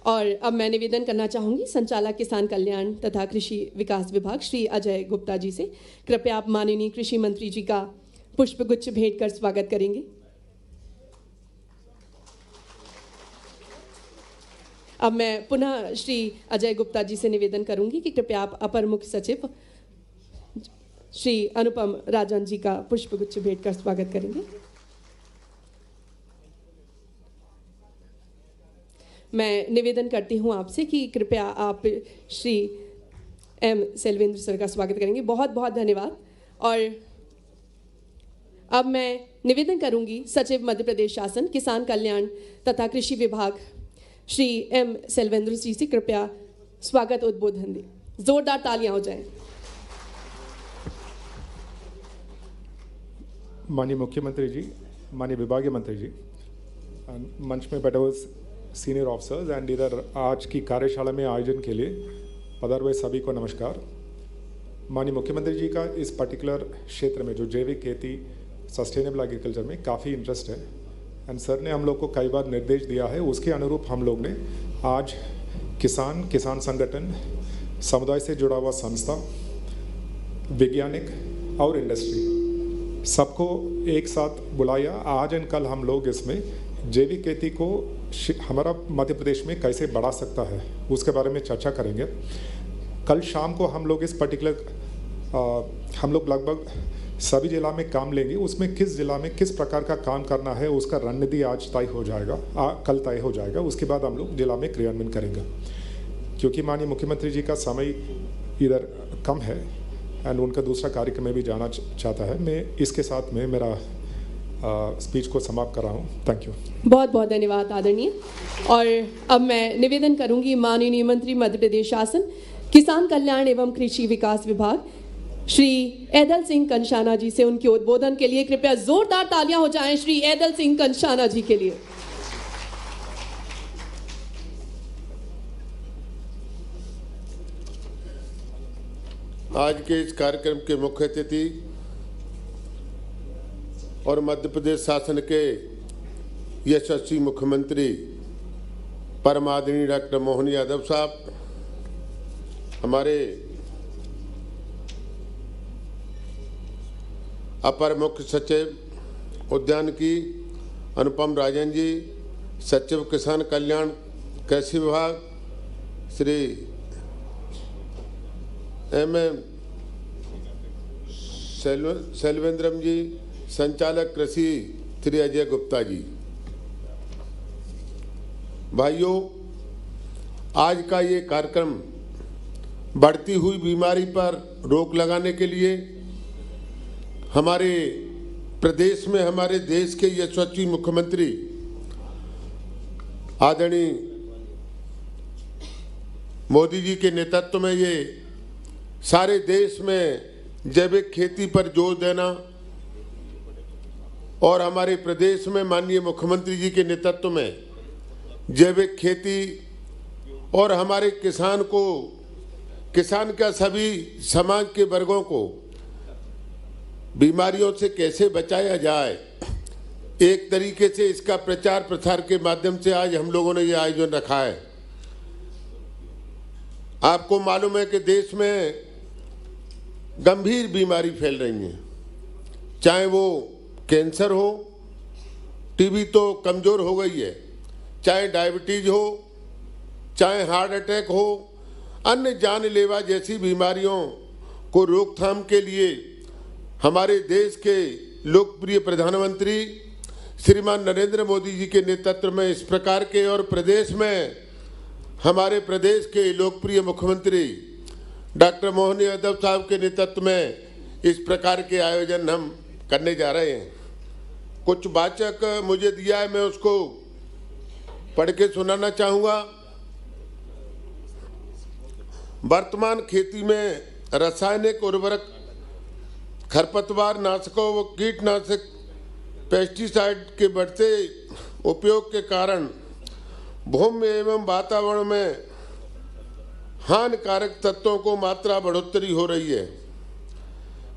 और अब मैं निवेदन करना चाहूँगी संचालक किसान कल्याण तथा कृषि विकास विभाग श्री अजय गुप्ता जी से। कृपया आप माननीय कृषि मंत्री जी का पुष्पगुच्छ भेंट कर स्वागत करेंगे। अब मैं पुनः श्री अजय गुप्ता जी से निवेदन करूंगी कि कृपया आप अपर मुख्य सचिव श्री अनुपम राजन जी का पुष्पगुच्छ भेंट कर स्वागत करेंगे। मैं निवेदन करती हूं आपसे कि कृपया आप श्री एम सेल्वेंद्र सर का स्वागत करेंगे। बहुत बहुत धन्यवाद। और अब मैं निवेदन करूंगी सचिव मध्य प्रदेश शासन किसान कल्याण तथा कृषि विभाग श्री एम सेल्वेंद्र जी से कृपया स्वागत उद्बोधन दें। जोरदार तालियां हो जाएं। माननीय मुख्यमंत्री जी, माननीय विभागीय मंत्री जी, मंच में बैठे हुए सीनियर ऑफिसर्स एंड इधर आज की कार्यशाला में आयोजन के लिए पधारे हुए सभी को नमस्कार। माननीय मुख्यमंत्री जी का इस पर्टिकुलर क्षेत्र में जो जैविक खेती सस्टेनेबल एग्रीकल्चर में काफ़ी इंटरेस्ट है एंड सर ने हम लोग को कई बार निर्देश दिया है, उसके अनुरूप हम लोग ने आज किसान संगठन, समुदाय से जुड़ा हुआ संस्था, वैज्ञानिक और इंडस्ट्री सबको एक साथ बुलाया। आज एंड कल हम लोग इसमें जैविक खेती को हमारा मध्य प्रदेश में कैसे बढ़ा सकता है उसके बारे में चर्चा करेंगे। कल शाम को हम लोग इस पर्टिकुलर हम लोग लगभग सभी जिला में काम लेंगे, उसमें किस जिला में किस प्रकार का काम करना है उसका रणनीति आज तय हो जाएगा, कल तय हो जाएगा। उसके बाद हम लोग जिला में क्रियान्वयन करेंगे। क्योंकि माननीय मुख्यमंत्री जी का समय इधर कम है एंड उनका दूसरा कार्यक्रम में भी जाना चाहता है, मैं इसके साथ में मेरा स्पीच को समाप्त कर रहा हूँ। Thank you. बहुत बहुत धन्यवाद आदरणीय। और अब मैं निवेदन करूंगी माननीय मंत्री मध्य प्रदेश शासन किसान कल्याण एवं कृषि विकास विभाग श्री ऐदल सिंह कंषाना जी से उनके उद्बोधन के लिए कृपया जोरदार तालियां हो जाएं श्री ऐदल सिंह कंषाना जी के लिए। आज के इस कार्यक्रम के मुख्य अतिथि और मध्य प्रदेश शासन के यशस्वी मुख्यमंत्री परम आदरणीय डॉक्टर मोहन यादव साहब, हमारे अपर मुख्य सचिव उद्यानिकी अनुपम राजन जी, सचिव किसान कल्याण कृषि विभाग श्री एम सेल्वेंद्रम जी, संचालक कृषि श्री अजय गुप्ता जी। भाइयों, आज का ये कार्यक्रम बढ़ती हुई बीमारी पर रोक लगाने के लिए हमारे प्रदेश में हमारे देश के यशस्वी मुख्यमंत्री आदरणीय मोदी जी के नेतृत्व में ये सारे देश में जैविक खेती पर जोर देना और हमारे प्रदेश में माननीय मुख्यमंत्री जी के नेतृत्व में जैविक खेती और हमारे किसान का सभी समाज के वर्गों को बीमारियों से कैसे बचाया जाए, एक तरीके से इसका प्रचार प्रसार के माध्यम से आज हम लोगों ने ये आयोजन रखा है। आपको मालूम है कि देश में गंभीर बीमारी फैल रही है, चाहे वो कैंसर हो, टीबी तो कमज़ोर हो गई है, चाहे डायबिटीज हो, चाहे हार्ट अटैक हो, अन्य जानलेवा जैसी बीमारियों को रोकथाम के लिए हमारे देश के लोकप्रिय प्रधानमंत्री श्रीमान नरेंद्र मोदी जी के नेतृत्व में इस प्रकार के और प्रदेश में हमारे प्रदेश के लोकप्रिय मुख्यमंत्री डॉक्टर मोहन यादव साहब के नेतृत्व में इस प्रकार के आयोजन हम करने जा रहे हैं। कुछ वाचक मुझे दिया है, मैं उसको पढ़ के सुनाना चाहूँगा। वर्तमान खेती में रासायनिक उर्वरक, खरपतवार नाशकों व कीटनाशक पेस्टिसाइड के बढ़ते उपयोग के कारण भूमि एवं वातावरण में हानिकारक तत्वों को मात्रा बढ़ोतरी हो रही है,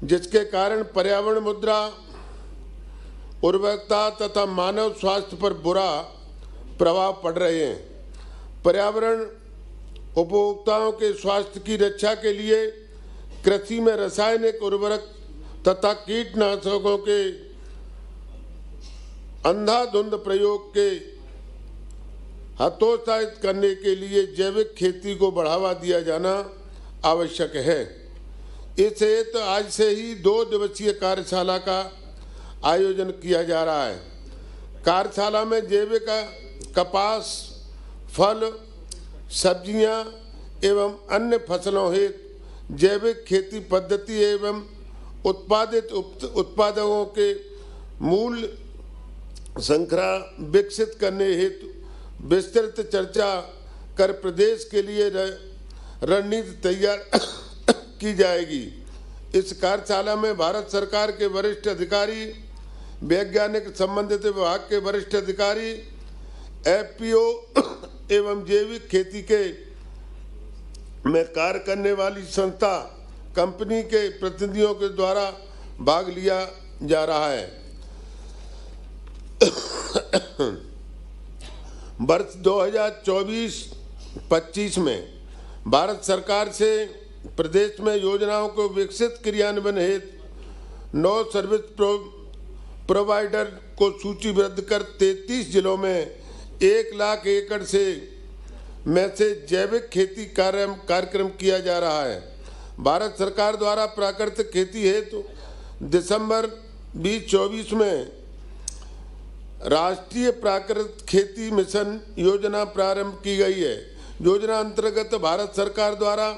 जिसके कारण पर्यावरण मुद्रा, उर्वरकता तथा मानव स्वास्थ्य पर बुरा प्रभाव पड़ रहे हैं। पर्यावरण, उपभोक्ताओं के स्वास्थ्य की रक्षा के लिए कृषि में रासायनिक उर्वरक तथा कीटनाशकों के अंधाधुंध प्रयोग के हतोत्साहित करने के लिए जैविक खेती को बढ़ावा दिया जाना आवश्यक है। इस हेतु आज से ही 2 दिवसीय कार्यशाला का आयोजन किया जा रहा है। कार्यशाला में जैविक कपास, फल, सब्जियां एवं अन्य फसलों हेतु जैविक खेती पद्धति एवं उत्पादित उत्पादों के मूल श्रृंखला विकसित करने हेतु विस्तृत चर्चा कर प्रदेश के लिए रणनीति तैयार की जाएगी। इस कार्यशाला में भारत सरकार के वरिष्ठ अधिकारी, वैज्ञानिक, संबंधित विभाग के वरिष्ठ अधिकारी, एफपीओ एवं जैविक खेती के में कार्य करने वाली संस्था, कंपनी के प्रतिनिधियों के द्वारा भाग लिया जा रहा है। वर्ष 2024-25 में भारत सरकार से प्रदेश में योजनाओं को विकसित क्रियान्वयन हेतु 9 सर्विस प्रोवाइडर को सूचीबद्ध कर 33 जिलों में 1 लाख एकड़ से जैविक खेती कार्यक्रम किया जा रहा है। भारत सरकार द्वारा प्राकृतिक खेती हेतु दिसंबर 2024 में राष्ट्रीय प्राकृतिक खेती मिशन योजना प्रारंभ की गई है। योजना अंतर्गत भारत सरकार द्वारा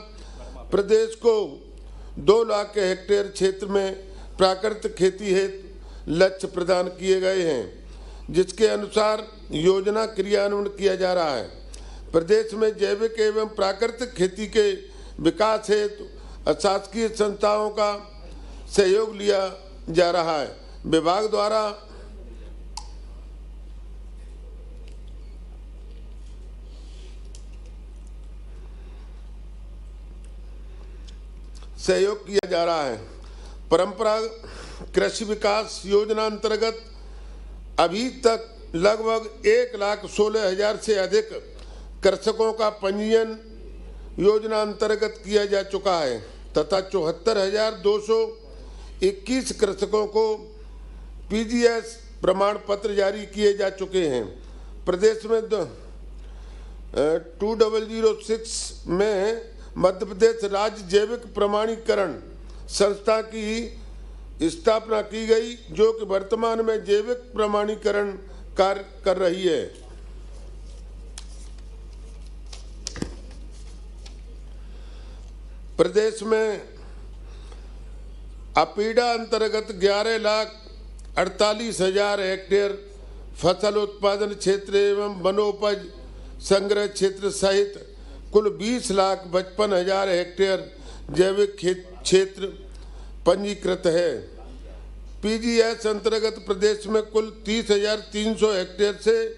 प्रदेश को 2 लाख के हेक्टेयर क्षेत्र में प्राकृतिक खेती हेतु लक्ष्य प्रदान किए गए हैं, जिसके अनुसार योजना क्रियान्वयन किया जा रहा है। प्रदेश में जैविक एवं प्राकृतिक खेती के विकास हेतु अशासकीय संस्थाओं का सहयोग लिया जा रहा है। विभाग द्वारा सहयोग किया जा रहा है। परंपरागत कृषि विकास योजना अंतर्गत अभी तक लगभग 1,16,000 से अधिक कृषकों का पंजीयन योजना अंतर्गत किया जा चुका है तथा 74,221 कृषकों को पीजीएस प्रमाण पत्र जारी किए जा चुके हैं। प्रदेश में 2006 में मध्य प्रदेश राज्य जैविक प्रमाणीकरण संस्था की स्थापना की गई, जो कि वर्तमान में जैविक प्रमाणीकरण कार्य कर रही है। प्रदेश में अपीडा अंतर्गत 11,48,000 हेक्टेयर फसल उत्पादन क्षेत्र एवं वनोपज संग्रह क्षेत्र सहित कुल 20,55,000 हेक्टेयर जैविक क्षेत्र पंजीकृत है। पीजीएस अंतर्गत प्रदेश में कुल 30,300 हेक्टेयर से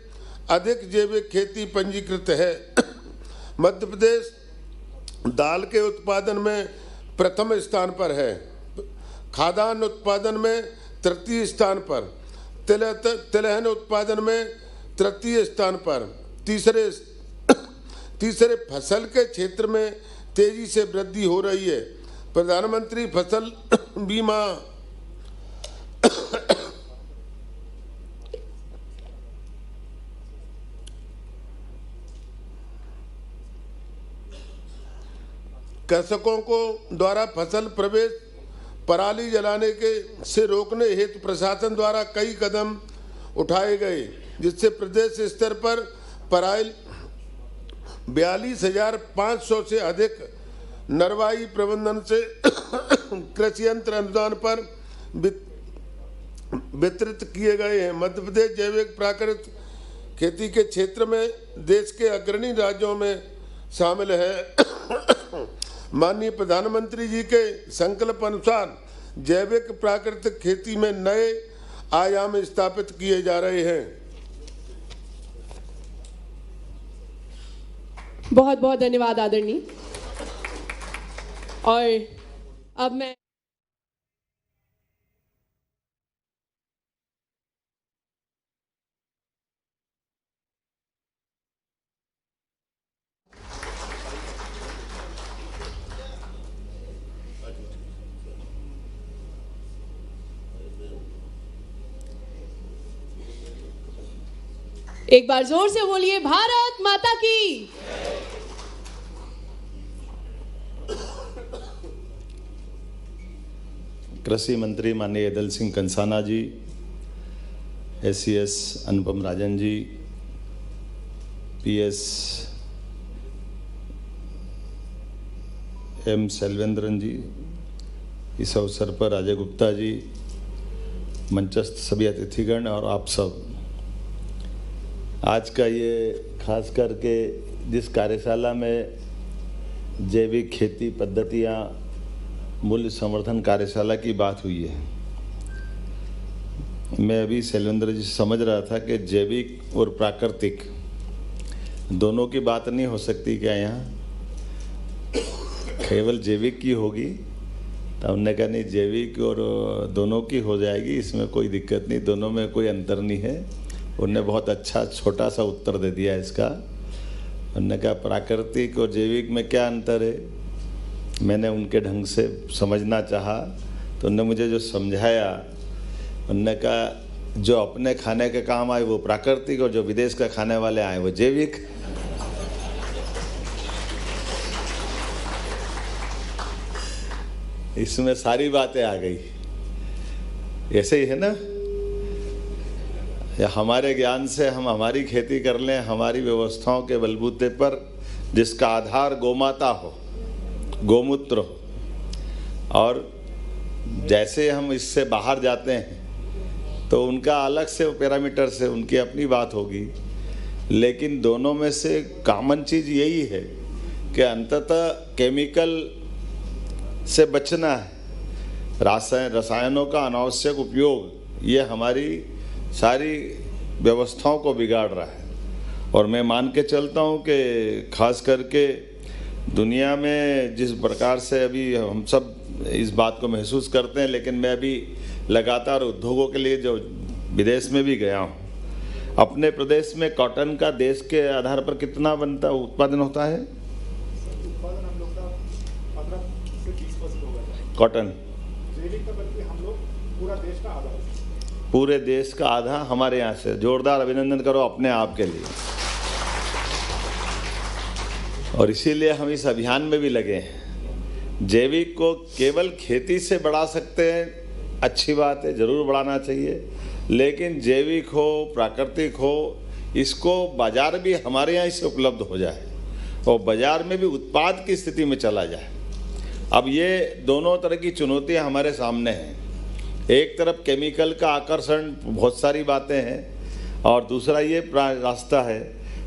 अधिक जैविक खेती पंजीकृत है। मध्य प्रदेश दाल के उत्पादन में प्रथम स्थान पर है, खाद्यान्न उत्पादन में तृतीय स्थान पर, तिलहन उत्पादन में तृतीय स्थान पर, तीसरे फसल के क्षेत्र में तेजी से वृद्धि हो रही है। प्रधानमंत्री फसल बीमा कृषकों को द्वारा फसल प्रवेश पराली जलाने के से रोकने हेतु प्रशासन द्वारा कई कदम उठाए गए, जिससे प्रदेश स्तर पर पराली 42,500 से अधिक नरवाई प्रबंधन से कृषि यंत्र अनुदान पर वितरित किए गए हैं। मध्य प्रदेश जैविक प्राकृतिक खेती के क्षेत्र में देश के अग्रणी राज्यों में शामिल है। माननीय प्रधानमंत्री जी के संकल्प अनुसार जैविक प्राकृतिक खेती में नए आयाम स्थापित किए जा रहे हैं। बहुत बहुत धन्यवाद आदरणीय। और अब मैं एक बार जोर से बोलिए भारत माता की। कृषि मंत्री माननीय दल सिंह कंसाना जी, SCS Anupam Rajan ji, PS M सेल्वेंद्रन जी, इस अवसर पर अजय गुप्ता जी, मंचस्थ सभी अतिथिगण और आप सब, आज का ये खास करके जिस कार्यशाला में जैविक खेती पद्धतियाँ मूल्य संवर्धन कार्यशाला की बात हुई है, मैं अभी शैलेंद्र जी समझ रहा था कि जैविक और प्राकृतिक दोनों की बात नहीं हो सकती क्या यहाँ, केवल जैविक की होगी। तो हमने कहा नहीं, जैविक और दोनों की हो जाएगी, इसमें कोई दिक्कत नहीं, दोनों में कोई अंतर नहीं है। उन्होंने बहुत अच्छा छोटा सा उत्तर दे दिया इसका। उन्होंने कहा प्राकृतिक और जैविक में क्या अंतर है। मैंने उनके ढंग से समझना चाहा तो उन्होंने मुझे जो समझाया, उन्होंने कहा जो अपने खाने के काम आए वो प्राकृतिक और जो विदेश का खाने वाले आए वो जैविक। इसमें सारी बातें आ गई। ऐसे ही है ना, या हमारे ज्ञान से हम हमारी खेती कर लें, हमारी व्यवस्थाओं के बलबूते पर, जिसका आधार गोमाता हो, गोमूत्र हो, और जैसे हम इससे बाहर जाते हैं तो उनका अलग से पैरामीटर से उनकी अपनी बात होगी, लेकिन दोनों में से कॉमन चीज़ यही है कि अंततः केमिकल से बचना है। रसायनों का अनावश्यक उपयोग ये हमारी सारी व्यवस्थाओं को बिगाड़ रहा है। और मैं मान के चलता हूँ कि खास करके दुनिया में जिस प्रकार से अभी हम सब इस बात को महसूस करते हैं, लेकिन मैं अभी लगातार उद्योगों के लिए जो विदेश में भी गया हूँ, अपने प्रदेश में कॉटन का देश के आधार पर कितना बनता उत्पादन होता है? उत्पादन हम लोग का 15 से 20% होगा कॉटन। जैविक का बल्कि हम लोग पूरा देश का आधा, पूरे देश का आधा हमारे यहाँ से। जोरदार अभिनंदन करो अपने आप के लिए। और इसीलिए हम इस अभियान में भी लगे हैं। जैविक को केवल खेती से बढ़ा सकते हैं, अच्छी बात है, ज़रूर बढ़ाना चाहिए, लेकिन जैविक हो प्राकृतिक हो, इसको बाजार भी हमारे यहाँ से उपलब्ध हो जाए और बाजार में भी उत्पाद की स्थिति में चला जाए। अब ये दोनों तरह की चुनौतियाँ हमारे सामने हैं। एक तरफ केमिकल का आकर्षण, बहुत सारी बातें हैं, और दूसरा ये रास्ता है।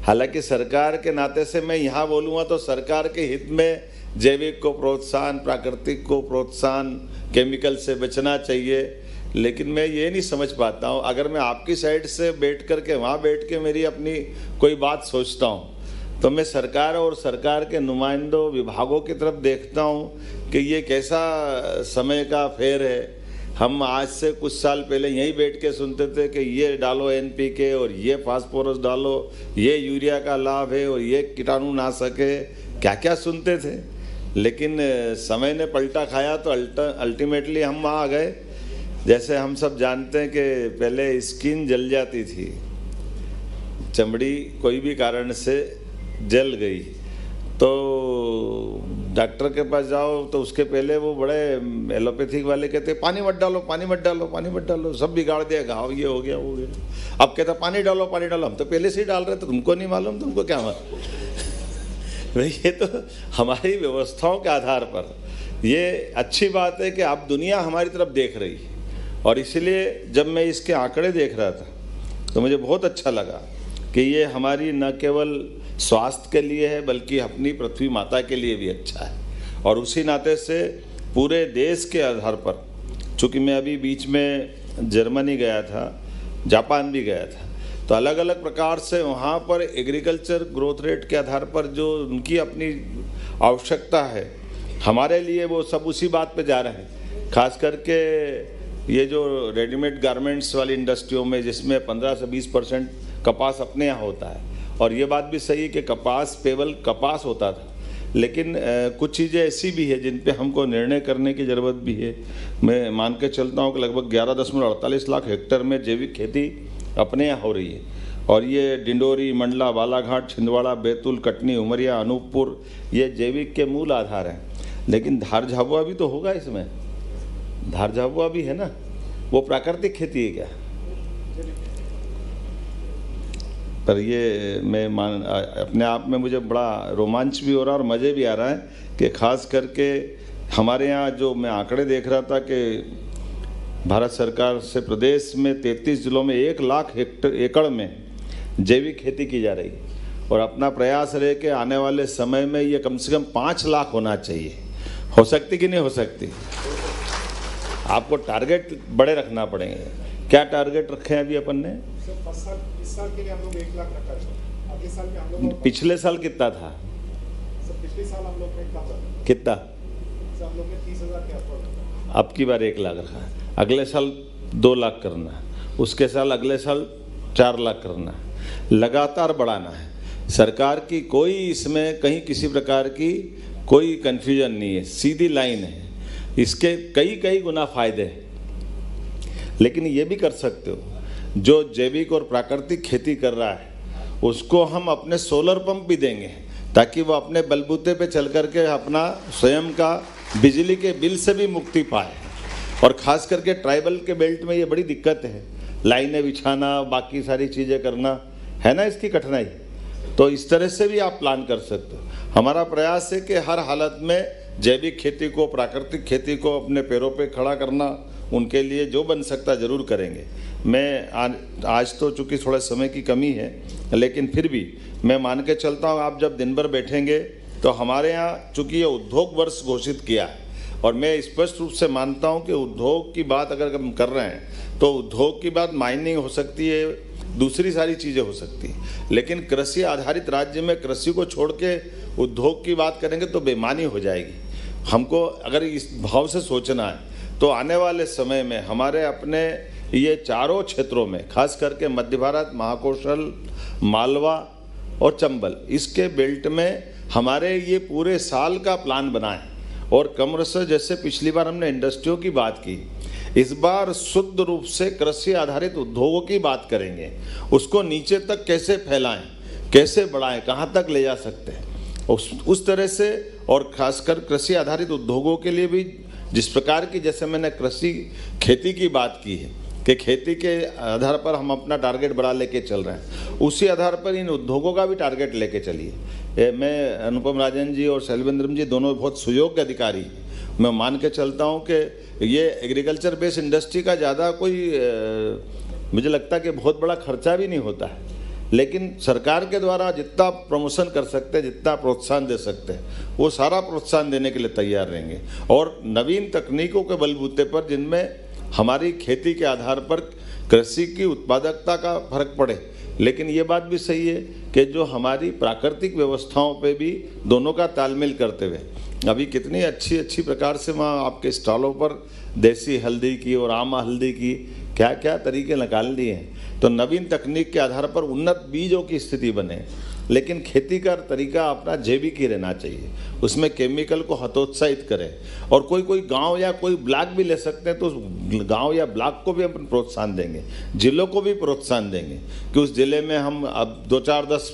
हालांकि सरकार के नाते से मैं यहाँ बोलूँगा तो सरकार के हित में जैविक को प्रोत्साहन, प्राकृतिक को प्रोत्साहन, केमिकल से बचना चाहिए, लेकिन मैं ये नहीं समझ पाता हूँ, अगर मैं आपकी साइड से बैठ कर के वहाँ बैठ के मेरी अपनी कोई बात सोचता हूँ तो मैं सरकार और सरकार के नुमाइंदों विभागों की तरफ देखता हूँ कि ये कैसा समय का फेर है। हम आज से कुछ साल पहले यहीं बैठ के सुनते थे कि ये डालो NPK और ये फास्फोरस डालो, ये यूरिया का लाभ है और ये कीटाणुनाशक है, क्या क्या सुनते थे। लेकिन समय ने पलटा खाया तो अल्टीमेटली हम वहाँ आ गए। जैसे हम सब जानते हैं कि पहले स्किन जल जाती थी, चमड़ी कोई भी कारण से जल गई तो डॉक्टर के पास जाओ तो उसके पहले वो बड़े एलोपैथिक वाले कहते पानी मत डालो, पानी मत डालो, पानी मत डालो, सब बिगाड़ दिया, घाव ये हो गया, वो गया। अब कहता पानी डालो, पानी डालो। हम तो पहले से ही डाल रहे थे, तुमको नहीं मालूम, तुमको क्या मालूम। भाई ये तो हमारी व्यवस्थाओं के आधार पर ये अच्छी बात है कि अब दुनिया हमारी तरफ देख रही है। और इसलिए जब मैं इसके आंकड़े देख रहा था तो मुझे बहुत अच्छा लगा कि ये हमारी न केवल स्वास्थ्य के लिए है बल्कि अपनी पृथ्वी माता के लिए भी अच्छा है। और उसी नाते से पूरे देश के आधार पर, चूँकि मैं अभी बीच में जर्मनी गया था, जापान भी गया था, तो अलग अलग प्रकार से वहाँ पर एग्रीकल्चर ग्रोथ रेट के आधार पर जो उनकी अपनी आवश्यकता है, हमारे लिए वो सब उसी बात पे जा रहे हैं। खास करके ये जो रेडीमेड गारमेंट्स वाली इंडस्ट्रियों में, जिसमें 15 से 20% कपास अपने यहाँ होता है। और ये बात भी सही है कि कपास केवल कपास होता था, लेकिन कुछ चीज़ें ऐसी भी है जिन पे हमको निर्णय करने की ज़रूरत भी है। मैं मान के चलता हूँ कि लगभग 11.48 लाख हेक्टेयर में जैविक खेती अपने यहाँ हो रही है। और ये डिंडोरी, मंडला, बालाघाट, छिंदवाड़ा, बैतूल, कटनी, उमरिया, अनूपपुर ये जैविक के मूल आधार हैं। लेकिन धार झाबुआ भी तो होगा इसमें, धार झाबुआ भी है ना, वो प्राकृतिक खेती है क्या? पर ये मैं अपने आप में मुझे बड़ा रोमांच भी हो रहा है और मज़े भी आ रहा है कि खास करके हमारे यहाँ जो मैं आंकड़े देख रहा था कि भारत सरकार से प्रदेश में 33 जिलों में 1 लाख एकड़ में जैविक खेती की जा रही है और अपना प्रयास रहे कि आने वाले समय में ये कम से कम 5 लाख होना चाहिए। हो सकती कि नहीं हो सकती? आपको टारगेट बड़े रखना पड़ेंगे। क्या टारगेट रखे हैं अभी अपन ने? इस साल के लिए हम लोग 1 लाख रखा है। अगले साल में हम लोग, पिछले साल कितना था? पिछले साल हम लोग ने कितना? हम लोग ने 30,000 के आसपास। अब की बार 1 लाख रखा है, अगले साल 2 लाख करना है, उसके साल अगले साल 4 लाख करना है, लगातार बढ़ाना है। सरकार की कोई इसमें कहीं किसी प्रकार की कोई कन्फ्यूजन नहीं है, सीधी लाइन है। इसके कई कई गुना फायदे हैं। लेकिन ये भी कर सकते हो, जो जैविक और प्राकृतिक खेती कर रहा है उसको हम अपने सोलर पंप भी देंगे ताकि वो अपने बलबूते पे चल करके अपना स्वयं का बिजली के बिल से भी मुक्ति पाए। और ख़ास करके ट्राइबल के बेल्ट में ये बड़ी दिक्कत है, लाइनें बिछाना, बाकी सारी चीज़ें करना है ना, इसकी कठिनाई। तो इस तरह से भी आप प्लान कर सकते हो। हमारा प्रयास है कि हर हालत में जैविक खेती को, प्राकृतिक खेती को अपने पैरों पे खड़ा करना, उनके लिए जो बन सकता ज़रूर करेंगे। मैं आज तो चूँकि थोड़ा समय की कमी है, लेकिन फिर भी मैं मान के चलता हूँ आप जब दिन भर बैठेंगे तो हमारे यहाँ चूँकि ये उद्योग वर्ष घोषित किया है और मैं स्पष्ट रूप से मानता हूँ कि उद्योग की बात अगर हम कर रहे हैं तो उद्योग की बात माइनिंग हो सकती है, दूसरी सारी चीज़ें हो सकती हैं, लेकिन कृषि आधारित राज्य में कृषि को छोड़ के उद्योग की बात करेंगे तो बेईमानी हो जाएगी। हमको अगर इस भाव से सोचना है तो आने वाले समय में हमारे अपने ये चारों क्षेत्रों में, खास करके मध्य भारत, महाकौशल, मालवा और चंबल, इसके बेल्ट में हमारे ये पूरे साल का प्लान बनाएं। और कमर्शियल, जैसे पिछली बार हमने इंडस्ट्रियों की बात की, इस बार शुद्ध रूप से कृषि आधारित उद्योगों की बात करेंगे। उसको नीचे तक कैसे फैलाएं, कैसे बढ़ाएं, कहाँ तक ले जा सकते हैं, उस तरह से। और खासकर कृषि आधारित उद्योगों के लिए भी जिस प्रकार की, जैसे मैंने कृषि खेती की बात की है कि खेती के आधार पर हम अपना टारगेट बढ़ा लेके चल रहे हैं, उसी आधार पर इन उद्योगों का भी टारगेट लेके चलिए। मैं अनुपम राजन जी और शैलवेंद्रम जी दोनों बहुत सुयोग्य अधिकारी, मैं मान के चलता हूँ कि ये एग्रीकल्चर बेस्ड इंडस्ट्री का ज़्यादा कोई मुझे लगता है कि बहुत बड़ा खर्चा भी नहीं होता है, लेकिन सरकार के द्वारा जितना प्रमोशन कर सकते हैं, जितना प्रोत्साहन दे सकते हैं, वो सारा प्रोत्साहन देने के लिए तैयार रहेंगे। और नवीन तकनीकों के बलबूते पर, जिनमें हमारी खेती के आधार पर कृषि की उत्पादकता का फर्क पड़े, लेकिन ये बात भी सही है कि जो हमारी प्राकृतिक व्यवस्थाओं पे भी दोनों का तालमेल करते हुए, अभी कितनी अच्छी अच्छी प्रकार से वहाँ आपके स्टॉलों पर देसी हल्दी की और आम हल्दी की क्या क्या तरीके निकाल दिए हैं। तो नवीन तकनीक के आधार पर उन्नत बीजों की स्थिति बने, लेकिन खेती का तरीका अपना जैविक ही रहना चाहिए, उसमें केमिकल को हतोत्साहित करें। और कोई कोई गांव या कोई ब्लॉक भी ले सकते हैं तो उस गांव या ब्लॉक को भी हम प्रोत्साहन देंगे, जिलों को भी प्रोत्साहन देंगे कि उस ज़िले में हम अब 2, 4, 10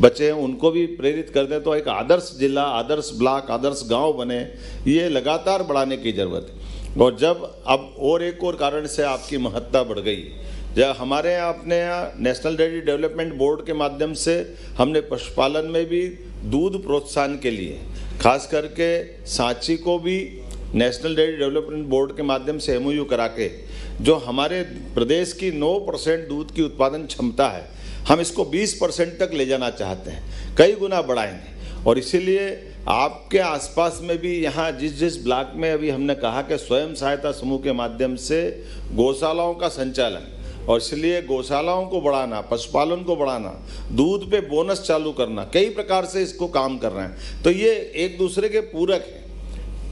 बच्चे हैं उनको भी प्रेरित कर दें तो एक आदर्श जिला, आदर्श ब्लॉक, आदर्श गाँव बने। ये लगातार बढ़ाने की ज़रूरत है। और जब अब और एक और कारण से आपकी महत्ता बढ़ गई, जब हमारे यहाँ अपने यहाँ नेशनल डेयरी डेवलपमेंट बोर्ड के माध्यम से हमने पशुपालन में भी दूध प्रोत्साहन के लिए, खास करके सांची को भी नेशनल डेयरी डेवलपमेंट बोर्ड के माध्यम से MOU करा के, जो हमारे प्रदेश की 9% दूध की उत्पादन क्षमता है, हम इसको 20% तक ले जाना चाहते हैं, कई गुना बढ़ाएंगे। और इसीलिए आपके आसपास में भी यहाँ जिस ब्लॉक में अभी हमने कहा कि स्वयं सहायता समूह के माध्यम से गौशालाओं का संचालन, और इसलिए गौशालाओं को बढ़ाना, पशुपालन को बढ़ाना, दूध पे बोनस चालू करना, कई प्रकार से इसको काम कर रहे हैं। तो ये एक दूसरे के पूरक है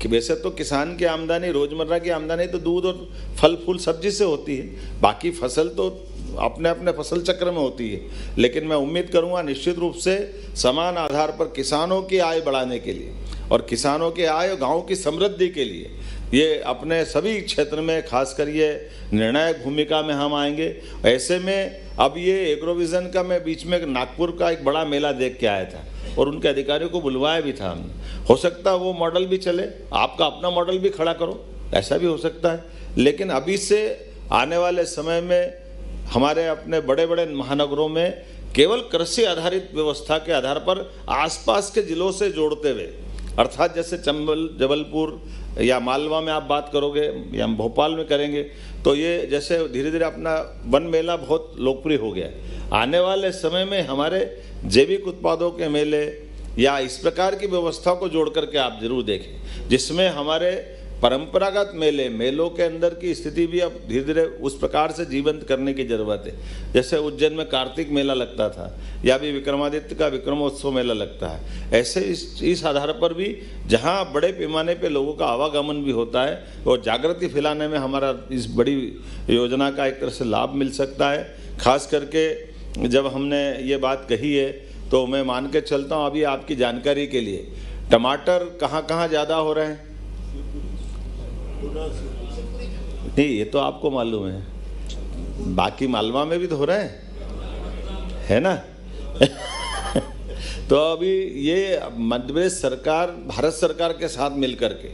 कि वैसे तो किसान की आमदनी, रोजमर्रा की आमदनी तो दूध और फल फूल सब्जी से होती है, बाकी फसल तो अपने अपने फसल चक्र में होती है। लेकिन मैं उम्मीद करूंगा निश्चित रूप से समान आधार पर किसानों की आय बढ़ाने के लिए और किसानों की आय और गाँव की समृद्धि के लिए ये अपने सभी क्षेत्र में खासकर ये निर्णायक भूमिका में हम आएंगे। ऐसे में अब ये एग्रोविजन का मैं बीच में नागपुर का एक बड़ा मेला देख के आया था और उनके अधिकारियों को बुलवाया भी था हमने। हो सकता है वो मॉडल भी चले, आपका अपना मॉडल भी खड़ा करो, ऐसा भी हो सकता है। लेकिन अभी से आने वाले समय में हमारे अपने बड़े बड़े महानगरों में केवल कृषि आधारित व्यवस्था के आधार पर आसपास के जिलों से जोड़ते हुए, अर्थात जैसे चंबल, जबलपुर या मालवा में आप बात करोगे या भोपाल में करेंगे तो ये जैसे धीरे धीरे अपना वन मेला बहुत लोकप्रिय हो गया है। आने वाले समय में हमारे जैविक उत्पादों के मेले या इस प्रकार की व्यवस्था को जोड़ करके आप जरूर देखें, जिसमें हमारे परंपरागत मेलों के अंदर की स्थिति भी अब धीरे धीरे उस प्रकार से जीवंत करने की जरूरत है। जैसे उज्जैन में कार्तिक मेला लगता था या अभी विक्रमादित्य का विक्रमोत्सव मेला लगता है, ऐसे इस आधार पर भी जहां बड़े पैमाने पे लोगों का आवागमन भी होता है और जागृति फैलाने में हमारा इस बड़ी योजना का एक तरह से लाभ मिल सकता है। खास करके जब हमने ये बात कही है तो मैं मान के चलता हूँ, अभी आपकी जानकारी के लिए टमाटर कहाँ ज़्यादा हो रहे हैं नहीं, ये तो आपको मालूम है, बाकी मालवा में भी तो हो रहे हैं, है ना। तो अभी ये मध्य प्रदेश सरकार भारत सरकार के साथ मिलकर के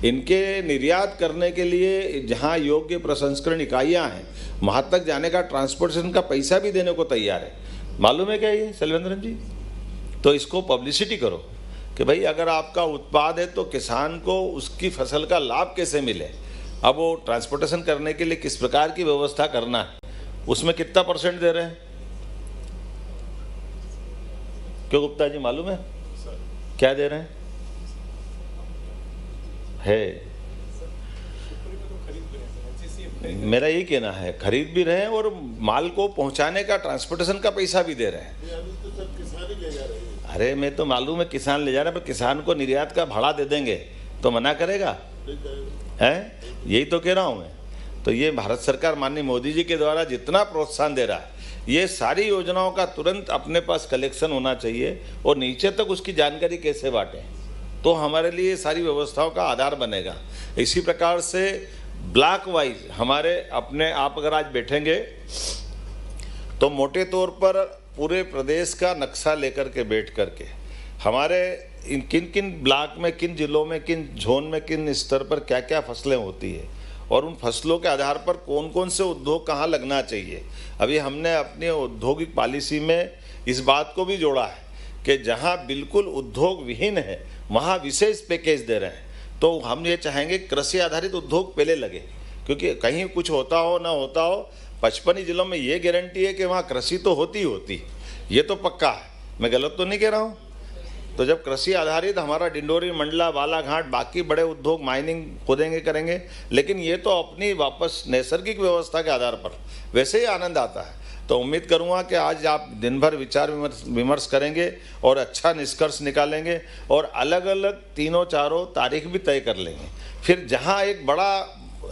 इनके निर्यात करने के लिए जहां योग्य प्रसंस्करण इकाइयां हैं वहां तक जाने का ट्रांसपोर्टेशन का पैसा भी देने को तैयार है। मालूम है क्या ये सेल्वेंद्रन जी? तो इसको पब्लिसिटी करो कि भाई अगर आपका उत्पाद है तो किसान को उसकी फसल का लाभ कैसे मिले। अब वो ट्रांसपोर्टेशन करने के लिए किस प्रकार की व्यवस्था करना है, उसमें कितना % दे रहे हैं? क्यों गुप्ता जी मालूम है क्या दे रहे हैं? मेरा यही कहना है, खरीद भी रहे हैं और माल को पहुंचाने का ट्रांसपोर्टेशन का पैसा भी दे रहे हैं। अरे मैं तो मालूम है किसान ले जा रहे हैं, पर किसान को निर्यात का भाड़ा दे देंगे तो मना करेगा? है, यही तो कह रहा हूं मैं। तो ये भारत सरकार माननीय मोदी जी के द्वारा जितना प्रोत्साहन दे रहा है, ये सारी योजनाओं का तुरंत अपने पास कलेक्शन होना चाहिए और नीचे तक उसकी जानकारी कैसे बांटें, तो हमारे लिए सारी व्यवस्थाओं का आधार बनेगा। इसी प्रकार से ब्लॉक वाइज हमारे अपने आप अगर आज बैठेंगे तो मोटे तौर पर पूरे प्रदेश का नक्शा लेकर के बैठ करके हमारे इन किन किन ब्लॉक में, किन जिलों में, किन जोन में, किन स्तर पर क्या क्या फसलें होती है और उन फसलों के आधार पर कौन कौन से उद्योग कहाँ लगना चाहिए। अभी हमने अपनी औद्योगिक पॉलिसी में इस बात को भी जोड़ा है कि जहाँ बिल्कुल उद्योग विहीन है वहाँ विशेष पैकेज दे रहे हैं। तो हम ये चाहेंगे कृषि आधारित उद्योग पहले लगे, क्योंकि कहीं कुछ होता हो ना होता हो 55 जिलों में ये गारंटी है कि वहाँ कृषि तो होती होती, ये तो पक्का है। मैं गलत तो नहीं कह रहा हूँ? तो जब कृषि आधारित हमारा डिंडोरी, मंडला, बालाघाट, बाकी बड़े उद्योग माइनिंग खोदेंगे करेंगे, लेकिन ये तो अपनी वापस नैसर्गिक व्यवस्था के आधार पर वैसे ही आनंद आता है। तो उम्मीद करूंगा कि आज आप दिन भर विचार विमर्श करेंगे और अच्छा निष्कर्ष निकालेंगे और अलग अलग 3-4 तारीख भी तय कर लेंगे। फिर जहां एक बड़ा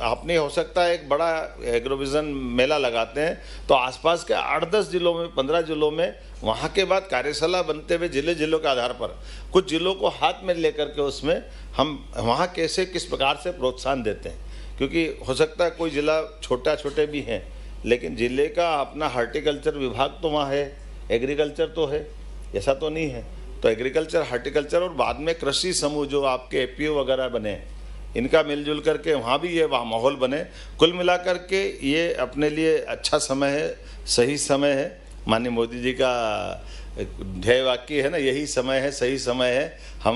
आपने हो सकता है एक बड़ा एग्रोविजन मेला लगाते हैं तो आसपास के 8-10 जिलों में, 15 जिलों में वहाँ के बाद कार्यशाला बनते हुए जिलों के आधार पर कुछ जिलों को हाथ में लेकर के उसमें हम वहाँ कैसे किस प्रकार से प्रोत्साहन देते हैं, क्योंकि हो सकता है कोई ज़िला छोटे भी हैं लेकिन ज़िले का अपना हार्टिकल्चर विभाग तो वहाँ है, एग्रीकल्चर तो है, ऐसा तो नहीं है। तो एग्रीकल्चर, हार्टिकल्चर और बाद में कृषि समूह जो आपके APO वगैरह बने, इनका मिलजुल करके वहाँ भी ये वहाँ माहौल बने। कुल मिलाकर के ये अपने लिए अच्छा समय है, सही समय है। माननीय मोदी जी का ध्येय वाक्य है ना, यही समय है, सही समय है। हम